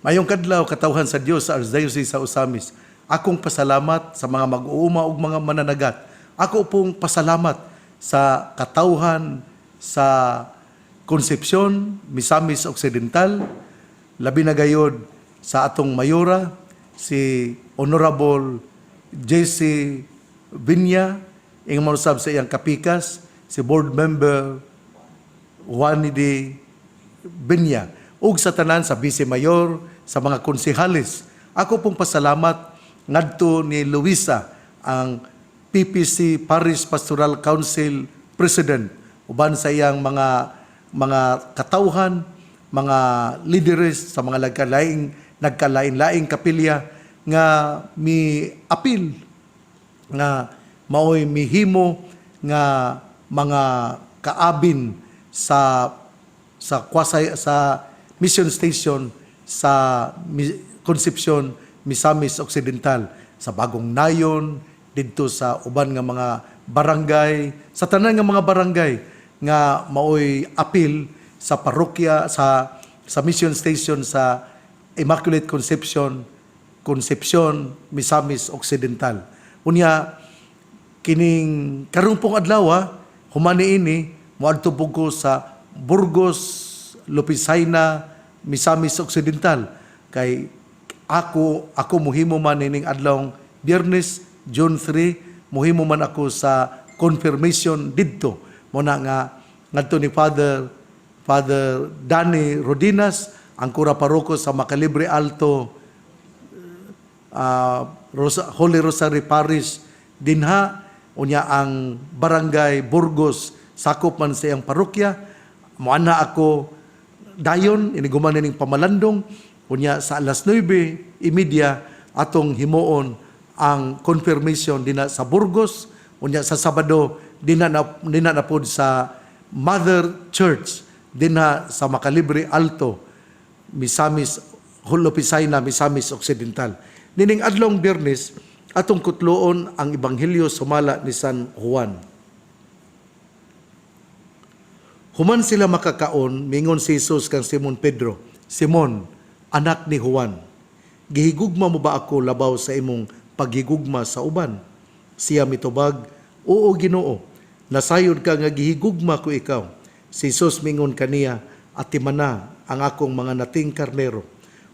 Mayong kadlaw katawhan sa Dios sa Archdiocese sa Osamis. Akong pasalamat sa mga mag-uuma ug mga mananagat. Ako pong pasalamat sa katawhan sa Concepcion, Misamis Occidental, labi na gayod sa atong mayora si Honorable JC Vinya, ing manusab sa iyang kapikas, si board member Juan D. Vinya, ug sa tanan sa Vice Mayor, sa mga konsehalis. Ako pong pasalamat ngadto ni Luisa, ang PPC Parish Pastoral Council President, uban sa iyang mga katawhan, mga leaders sa mga nagkalain-laing kapilya nga mi-apil nga maoy mihimo nga mga kaabin sa mission station sa Concepcion, Misamis Occidental, sa Bagong Nayon, dito sa uban nga mga barangay, sa tanan nga mga barangay nga maoy apil sa parokya sa mission station sa Immaculate Concepcion, Misamis Occidental. Unya kining karong pong adlaw humani ini moadto ko sa Burgos, Lopisaina, Misamis Occidental kay ako muhimo man ining adlawng Biyernes, June 3, muhimo man ako sa confirmation didto. Muna nga ngadto ni Father Danny Rodinas, ang kura paroko sa Macalibre Alto Holy Rosary Parish dinha, unya ang Barangay Burgos sakop man sa iyang parokya. Moana ako dayon iniguman ning pamalandong, unya sa alas 9:30 atong himuon ang confirmation dina sa Burgos, unya sa Sabado dina na pod sa Mother Church dina sa Macalibre Alto, Misamis Lopisaina, Misamis Occidental. Nining adlong Biyernes atong kutloon ang Ebanghelyo sumala ni San Juan. Human sila makakaon, mingon si Jesus kang Simon Pedro, Simon, anak ni Juan, gihigugma mo ba ako labaw sa imong paghigugma sa uban? Siya mitubag, oo Ginoo, nasayod ka nga gihigugma ko ikaw. Si Jesus mingon kaniya, atimana ang akong mga nating karnero.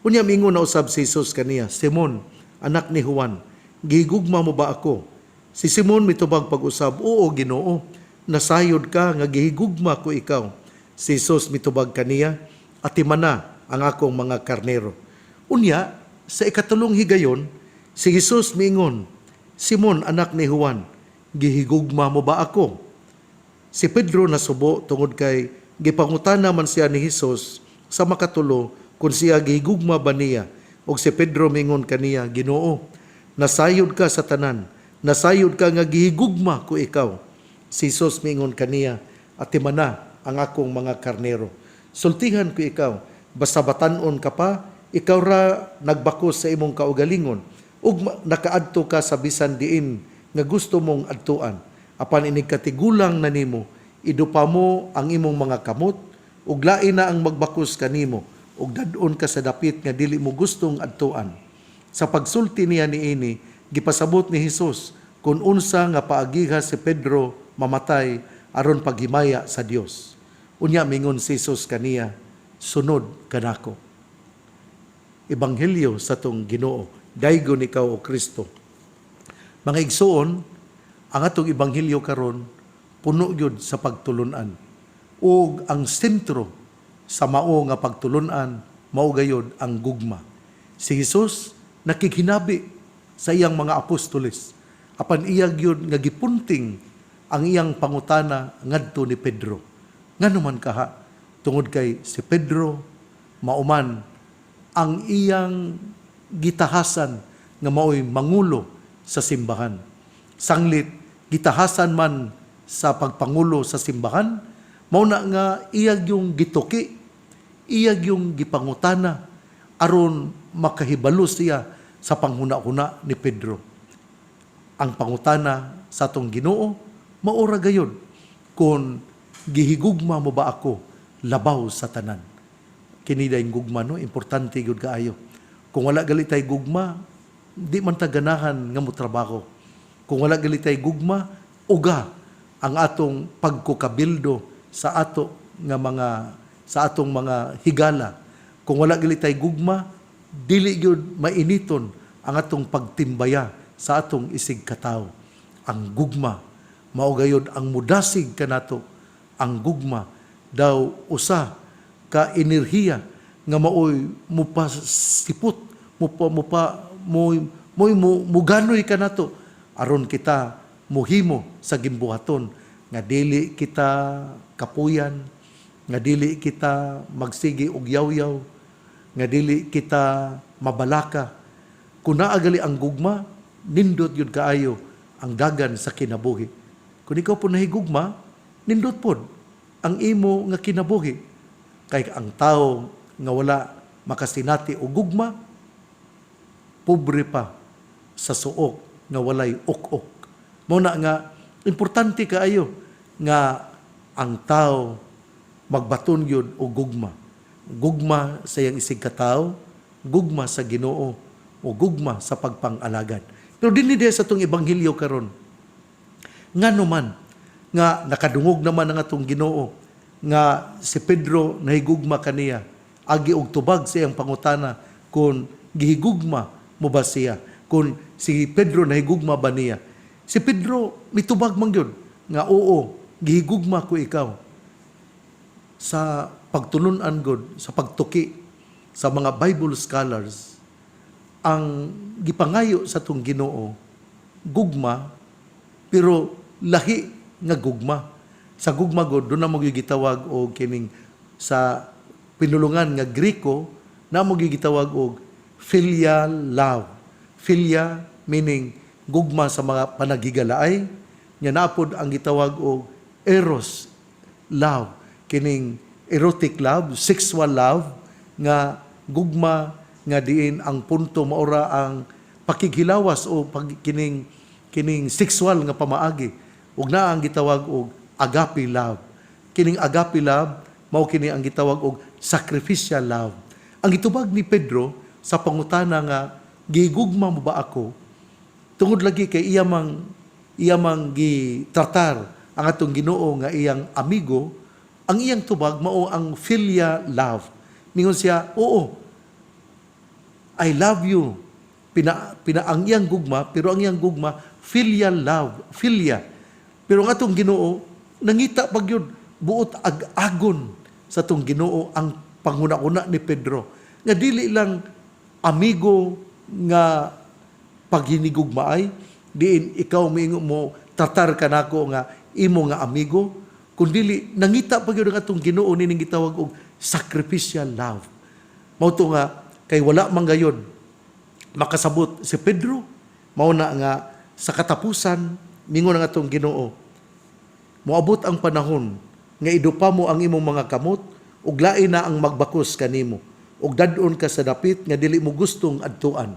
Unya mingon na usab si Jesus kaniya, Simon, anak ni Juan, gihigugma mo ba ako? Si Simon mitubag pag-usab, oo Ginoo, nasayod ka nga gihigugma ko ikaw. Si Jesus mitubag kaniya, atimana ang akong mga karnero. Unya, sa ikatulong higayon, si Jesus mingon, Simon, anak ni Juan, gihigugma mo ba ako? Si Pedro nasubo tungod kay gipangutana man siya ni Jesus sa makatulo kung siya gihigugma ba niya. Og si Pedro mingon kaniya, Ginoo, nasayod ka sa tanan, nasayod ka nga gihigugma ko ikaw. Si Jesus mingon kaniya, atimana ang akong mga karnero. Sultihan ko ikaw, basta batanon ka pa, ikaw ra nagbakos sa imong kaugalingon, ug nakaadto ka sa bisan diin nga gusto mong adtuan. Apan inig katigulang na nimo, idupa mo ang imong mga kamot, ug lain na ang magbakos kanimo, ug dadon ka sa dapit nga dili mo gustong adtuan. Sa pagsulti niya niini, gipasabot ni Jesus kung unsa nga paagiha si Pedro mamatay aron paghimaya sa Dios. Unya mingon si Jesus kaniya, sunod kanako. Ebanghelyo sa tong Ginoo, daygon ikaw o Kristo. Mga igsoon, ang atong ebanghelyo karon puno gyud sa pagtulunan. Ug ang sentro sa mao nga pagtulunan mao gayud ang gugma. Si Jesus nakikinabi sa iyang mga apostoles, apan iya gyud nga gipunting ang iyang pangutana ngadto ni Pedro. Ngano man kaha, tungod kay si Pedro mauman ang iyang gitahasan nga maoy mangulo sa simbahan. Sanglit gitahasan man sa pagpangulo sa simbahan, mao na nga iyag yung gituki, iyag yung gipangutana aron makahibalo siya sa panghuna-huna ni Pedro. Ang pangutana sa atong Ginoo maura gayon, kung gihigugma mo ba ako labaw sa tanan. kini dayong gugma, no? Importante gyud kaayo. Kung wala gali tay gugma, di man ta ganahan nga mo trabaho. Kung wala gali tay gugma, uga ang atong pagkukabildo sa atong mga higala. Kung wala gali tay gugma, dili gyud mainiton ang atong pagtimbaya sa atong isig katawo. Ang gugma mao gayud ang mudasig kanato. Ang gugma daw usa ka enerhiya nga maoy mupasipot, muganoy kanato aron kita muhimo sa gimbuhaton nga dili kita kapuyan, nga dili kita magsigi og yaw-yaw, nga dili kita mabalaka. Kung naagali ang gugma, nindot yun kaayo ang dagan sa kinabuhi. Kung ikaw po nahigugma, nindot po ang imo nga kinabuhi. Kay ang tao nga wala makasinati o gugma, pobre pa sa suok nga walay ok-ok. Muna nga, importante kaayo nga ang tao magbaton yun o gugma. Gugma sa iyang isig katao, gugma sa Ginoo, o gugma sa pagpang-alagad. Pero dinhi sa itong Ebanghelyo karon, nga naman, nga nakadungog naman ang atong Ginoo, nga si Pedro nahigugma kaniya, agi og tubag sa iyang pangutana kung gihigugma mo ba siya, kung si Pedro nahigugma ba niya. Si Pedro mitubag man gyud nga oo, gihigugma ko ikaw. Sa pagtulunan gud, sa pagtuki sa mga Bible scholars, ang gipangayo sa tong Ginoo gugma, pero lahi nga gugma. Sa gugma gud do na mo gitawag og kining sa pinulungan nga Griko na mo gitawag og filial love. Filia meaning gugma sa mga panaghigalaay, nya napod ang gitawag og eros love, kining erotic love, sexual love, nga gugma nga diin ang punto maura ang pakighilawas o kining sexual nga pamaagi. Ug na ang gitawag og agape love. Kining agape love mao kini ang gitawag og sacrificial love. Ang gitubag ni Pedro sa pangutana nga gigugma mo ba ako? Tungod lagi kay iyamang gitratar ang atong Ginoo nga iyang amigo, ang iyang tubag mao ang philia love. Mingon siya, oo, I love you. Ang iyang gugma, pero ang iyang gugma, filial love, filia. Pero ang atong Ginoo, nangita pag yun, buot ag-agon sa atong Ginoo ang panguna-una ni Pedro. Nga dili lang amigo nga paghinigugma ay, diin ikaw mo tatar ka nako nga imo nga amigo, kundi nangita pag yun ang atong Ginoo nining gitawag og sacrificial love. Mao to nga kay wala man gayud makasabot si Pedro, mao na nga sa katapusan mingon ang atong Ginoo, moabot ang panahon nga idupa mo ang imong mga kamot ug lain na ang magbakos kanimo ug dadon ka sa dapit nga dili mo gustong adtuan.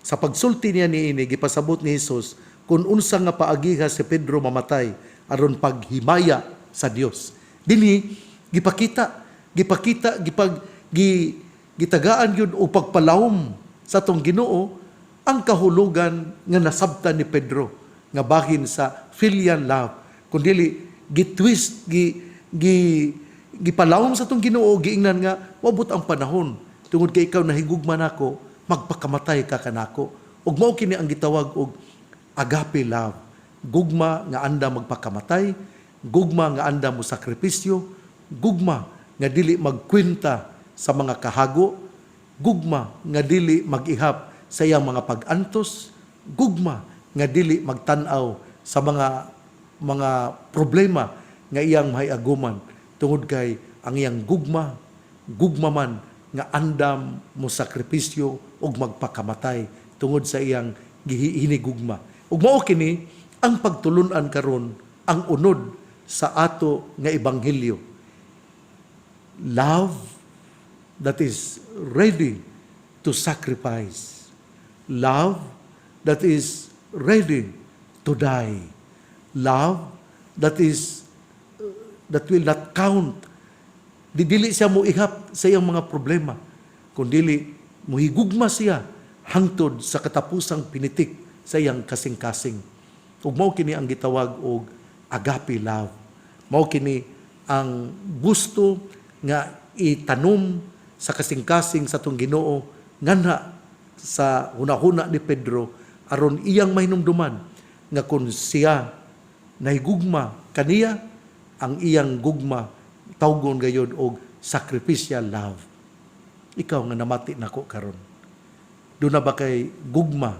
Sa pagsulti niya niini gipasabot ni Hesus kung unsa nga paagiha si Pedro mamatay aron paghimaya sa Dios. Dinhi gitagaan yun o pagpalawom sa tong Ginoo ang kahulugan nga nasabtan ni Pedro nga bahin sa filial love. Kundi gitwist, gipalawom sa tong Ginoo, giingnan nga wabot ang panahon tungod kay ikaw nahigugma nako, magpakamatay ka kanako. Ug mao kini ang gitawag og agape love. Gugma nga anda magpakamatay, gugma nga anda mo sakripisyo, gugma nga dili magkwenta sa mga kahago, gugma nga dili mag-ihap sa iyang mga pag-antos, gugma nga dili magtan-aw sa mga problema nga iyang mahiaguman tungod kay ang iyang gugma man nga andam mo sakripisyo ug magpakamatay tungod sa iyang hinigugma. Ug mao kini ang pagtulunan karon ang unod sa ato nga ebanghelyo. Love that is ready to sacrifice. Love that is ready to die. Love that will not count Dili siya mo ihap sa iyang mga problema, kundili muhigugma siya hangtod sa katapusang pinitik sa iyang kasing-kasing. Ug mao kini ang gitawag og agape love. Mao kini ang gusto nga itanom sa kasing-kasing sa tong Ginoo nganha sa hunahuna ni Pedro aron iyang mahinumduman nga kung siya nahigugma kaniya, ang iyang gugma tawgon gayud og sacrificial love. Ikaw nga namati nako karon, do na ba kay gugma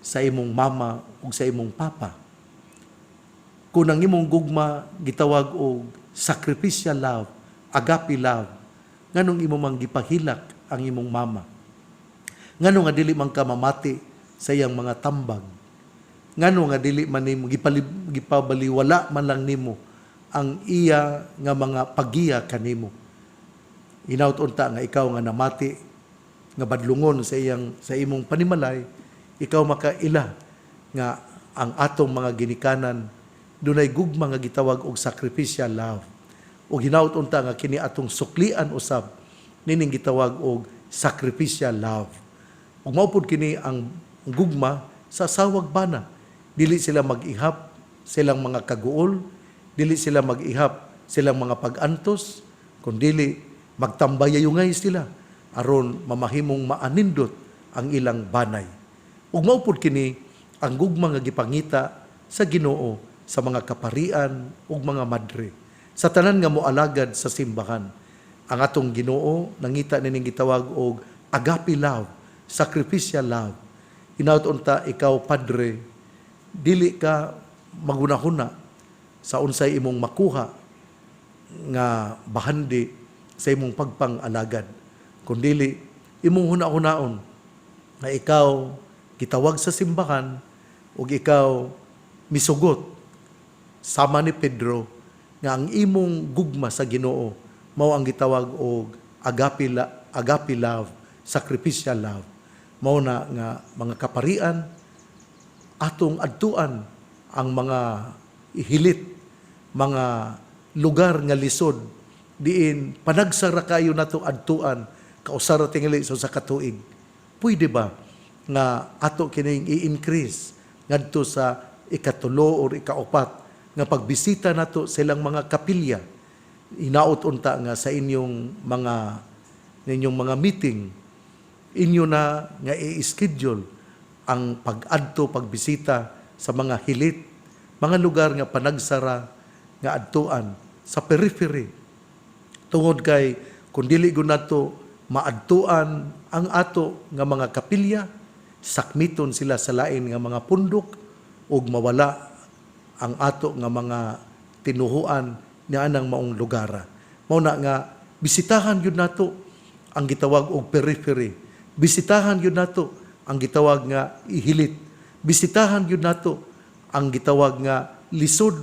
sa imong mama ug sa imong papa? Kung ang imong gugma gitawag og sacrificial love, agape love, nganong imo mang gipahilak ang imong mama? Ngano nga dili man ka mamati sa iyang mga tambag? Ngano nga dili man nimo gipabaliwala man lang nimo ang iya nga mga pagiya kanimo? Hinaut unta nga ikaw nga namati nga badlungon sa imong panimalay, ikaw makaila nga ang atong mga ginikanan dunay gugma nga gitawag og sacrificial love. O hinaut unta nga kini atong suklian usab nining gitawag og sacrificial love. Ug mao pud kini ang gugma sa sawag bana. Dili sila mag-ihap silang mga kaguol, dili sila mag-ihap silang mga pag-antos, kundi magtambayayungay sila aron mamahimong maanindot ang ilang banay. Ug mao pud kini ang gugma nga gipangita sa Ginoo sa mga kaparian ug mga madre, sa tanan nga moalagad sa simbahan. Ang atong Ginoo nangita nining gitawag og agape love, sacrificial love. Hinaut unta ikaw padre, dili ka magunahuna sa unsay imong makuha nga bahandi sa imong pagpang-alagad, kundi imong huna-hunaon na ikaw gitawag sa simbahan ug ikaw misugot sama ni Pedro nga ang imong gugma sa Ginoo mao ang gitawag og agape love, sacrificial love. Mao na nga mga kaparian atong adtuan ang mga hilit, mga lugar nga lisod diin panagsara kayo nato adtuan kausara tingali sa katuig. Pwede ba nga ato kining i-increase ngadto sa ikatulo or ikaapat nga pagbisita nato silang mga kapilya? Inaot unta nga sa inyong mga meeting inyo na nga i-schedule ang pag-adto, pagbisita sa mga hilit, mga lugar nga panagsara nga adtuan sa periphery. Tungod kay kung dili gyud nato maadtuan ang ato nga mga kapilya, sakmiton sila sa lain nga mga pundok ug mawala ang ato nga mga tinuhuan niya anang maong lugara. Mao na nga bisitahan yun nato ang gitawag og periphery. Bisitahan yun nato ang gitawag nga ihilit. Bisitahan yun nato ang gitawag nga lisod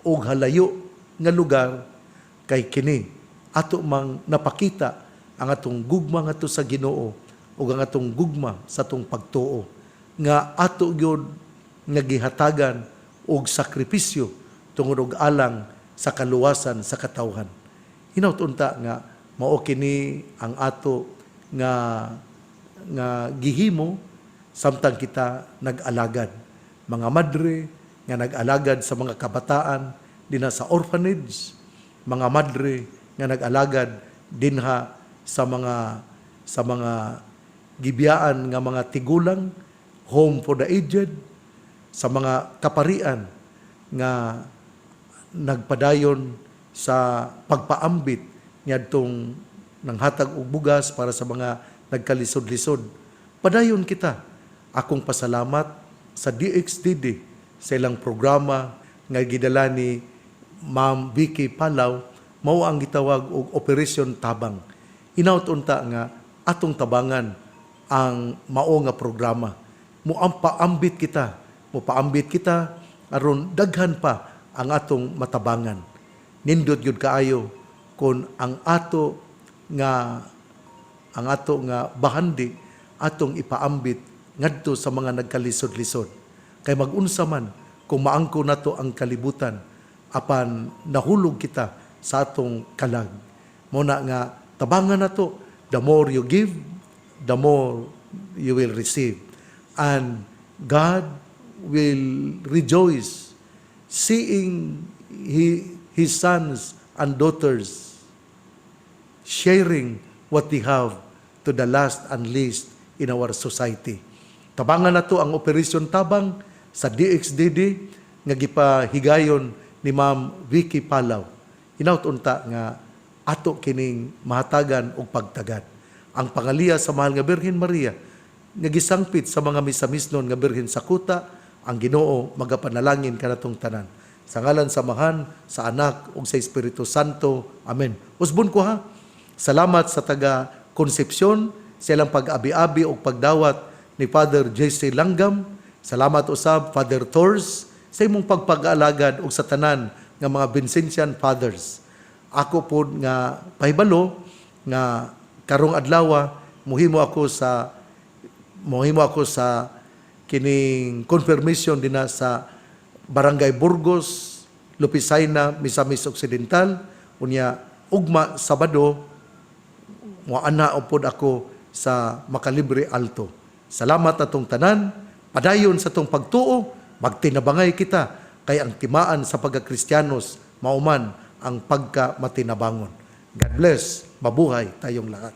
o halayo nga lugar, kay kini ato mang napakita ang atong gugma nga to sa Ginoo o ang atong gugma sa atong pagtuo nga ato gyud nga gihatagan og sakripisyo tungod og alang sa kaluwasan sa katawhan. Hinaut unta nga mao kini ang ato nga gihimo samtang kita nag-alagad. Mga madre nga nag-alagad sa mga kabataan dinha sa orphanage, mga madre nga nag-alagad dinha sa mga gibiyaan nga mga tigulang, home for the aged, sa mga kaparian nga nagpadayon sa pagpaambit ngadtong nanghatag og bugas para sa mga nagkalisod-lisod. Padayon kita. Akong pasalamat sa DXDD sa ilang programa nga gidala ni Ma'am Vicky Palaw, mao ang gitawag og Operation Tabang. Hinaut unta nga atong tabangan ang mao nga programa. Mupaambit kita aron daghan pa ang atong matabangan. Nindot gyud kaayo kun ang ato nga bahandi atong ipaambit ngadto sa mga nagkalisod-lisod. Kay mag-unsa man kung maangko nato ang kalibutan apan nahulog kita sa atong kalag. Muna nga tabangan na to, the more you give, the more you will receive. And God will rejoice seeing His sons and daughters sharing what they have to the last and least in our society. Tabangan na to ang Operation Tabang sa DXDD nga gipahigayon ni Ma'am Vicky Palaw. Hinaut-unta nga ato kining mahatagan og pagtagad. Ang pangaliya sa mahal nga Birhen Maria nga gisangpit sa mga misamisnon nga Birhen sa kuta, ang Ginoo magapanalangin kanatong tanan. Sa ngalan samahan sa Anak ug sa Espiritu Santo. Amen. Usbon ko ha. Salamat sa taga Concepcion sa ilang pag-abi-abi o pagdawat ni Father J.C. Langgam. Salamat usab Father Tors sa imong pagpag-alagad og sa tanan nga mga Vincentian Fathers. Ako po nga pahibalo nga karong adlaw mohimo ako sa kining confirmation dinha sa Barangay Burgos, Lupisaina, Misamis Occidental. Unya ugma Sabado moana upod ako sa Makalibre Alto. Salamat atong tanan, padayon sa tong pagtuo, magtinabangay kita kay ang timaan sa pagka-Kristiyanos mauman ang pagka-matinabangon. God bless, mabuhay tayong lahat.